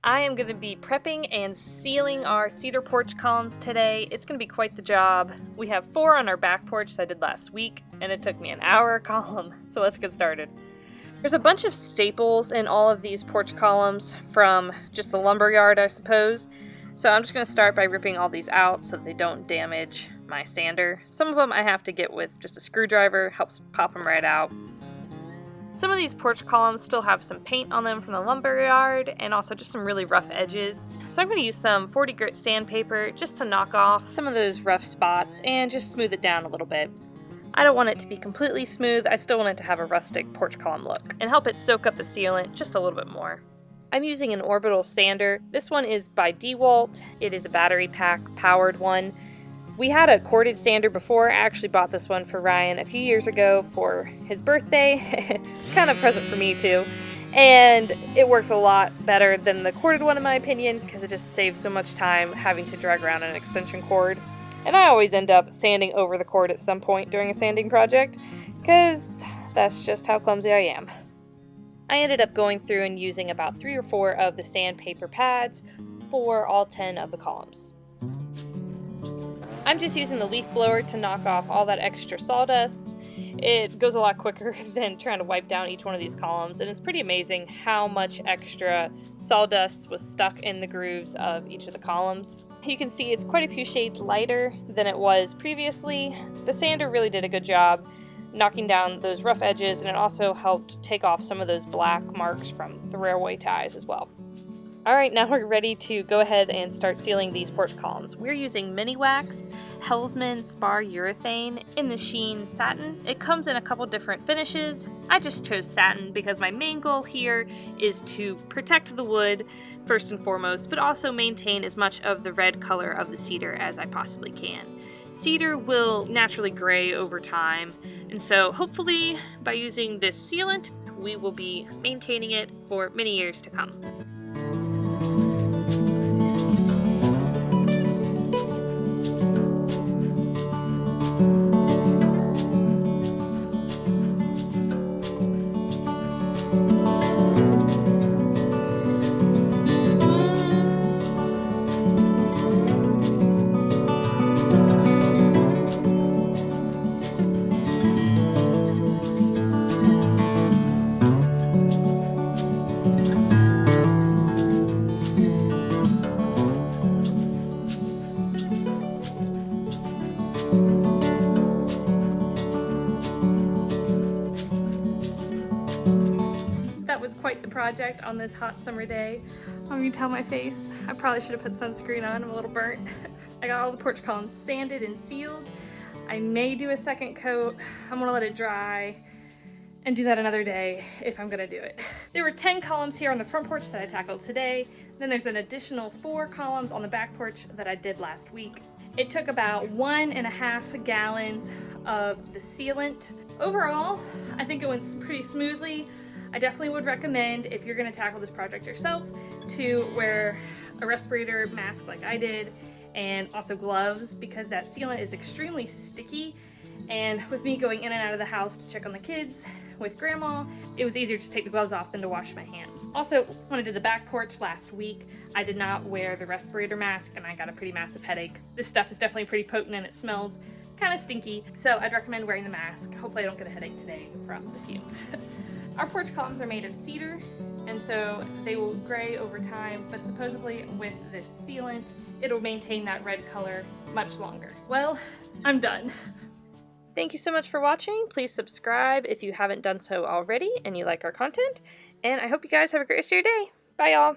I am going to be prepping and sealing our cedar porch columns today. It's going to be quite the job. We have 4 on our back porch that I did last week, and it took me an hour a column, so let's get started. There's a bunch of staples in all of these porch columns from just the lumber yard, I suppose. So I'm just going to start by ripping all these out so that they don't damage my sander. Some of them I have to get with just a screwdriver, helps pop them right out. Some of these porch columns still have some paint on them from the lumber yard and also just some really rough edges. So I'm going to use some 40 grit sandpaper just to knock off some of those rough spots and just smooth it down a little bit. I don't want it to be completely smooth, I still want it to have a rustic porch column look and help it soak up the sealant just a little bit more. I'm using an Orbital Sander. This one is by Dewalt. It is a battery pack powered one. We had a corded sander before. I actually bought this one for Ryan a few years ago for his birthday. It's kind of a present for me too. And it works a lot better than the corded one in my opinion because it just saves so much time having to drag around an extension cord. And I always end up sanding over the cord at some point during a sanding project because that's just how clumsy I am. I ended up going through and using about 3 or 4 of the sandpaper pads for all 10 of the columns. I'm just using the leaf blower to knock off all that extra sawdust. It goes a lot quicker than trying to wipe down each one of these columns, and it's pretty amazing how much extra sawdust was stuck in the grooves of each of the columns. You can see it's quite a few shades lighter than it was previously. The sander really did a good job knocking down those rough edges, and it also helped take off some of those black marks from the railway ties as well. Alright, now we're ready to go ahead and start sealing these porch columns. We're using Mini Wax Hellsman Spar Urethane in the sheen satin. It comes in a couple different finishes. I just chose satin because my main goal here is to protect the wood first and foremost, but also maintain as much of the red color of the cedar as I possibly can. Cedar will naturally gray over time, and so hopefully by using this sealant, we will be maintaining it for many years to come. That was quite the project on this hot summer day. I'm gonna tell my face. I probably should have put sunscreen on. I'm a little burnt. I got all the porch columns sanded and sealed. I may do a second coat. I'm gonna let it dry and do that another day if I'm gonna do it. There were 10 columns here on the front porch that I tackled today. Then there's an additional 4 columns on the back porch that I did last week. It took about 1.5 gallons of the sealant. Overall, I think it went pretty smoothly. I definitely would recommend, if you're going to tackle this project yourself, to wear a respirator mask like I did and also gloves because that sealant is extremely sticky, and with me going in and out of the house to check on the kids with grandma, it was easier to take the gloves off than to wash my hands. Also, when I did the back porch last week, I did not wear the respirator mask and I got a pretty massive headache. This stuff is definitely pretty potent and it smells kind of stinky, so I'd recommend wearing the mask. Hopefully I don't get a headache today from the fumes. Our porch columns are made of cedar, and so they will gray over time, but supposedly with this sealant, it'll maintain that red color much longer. Well, I'm done. Thank you so much for watching. Please subscribe if you haven't done so already and you like our content, and I hope you guys have a great rest of your day. Bye, y'all.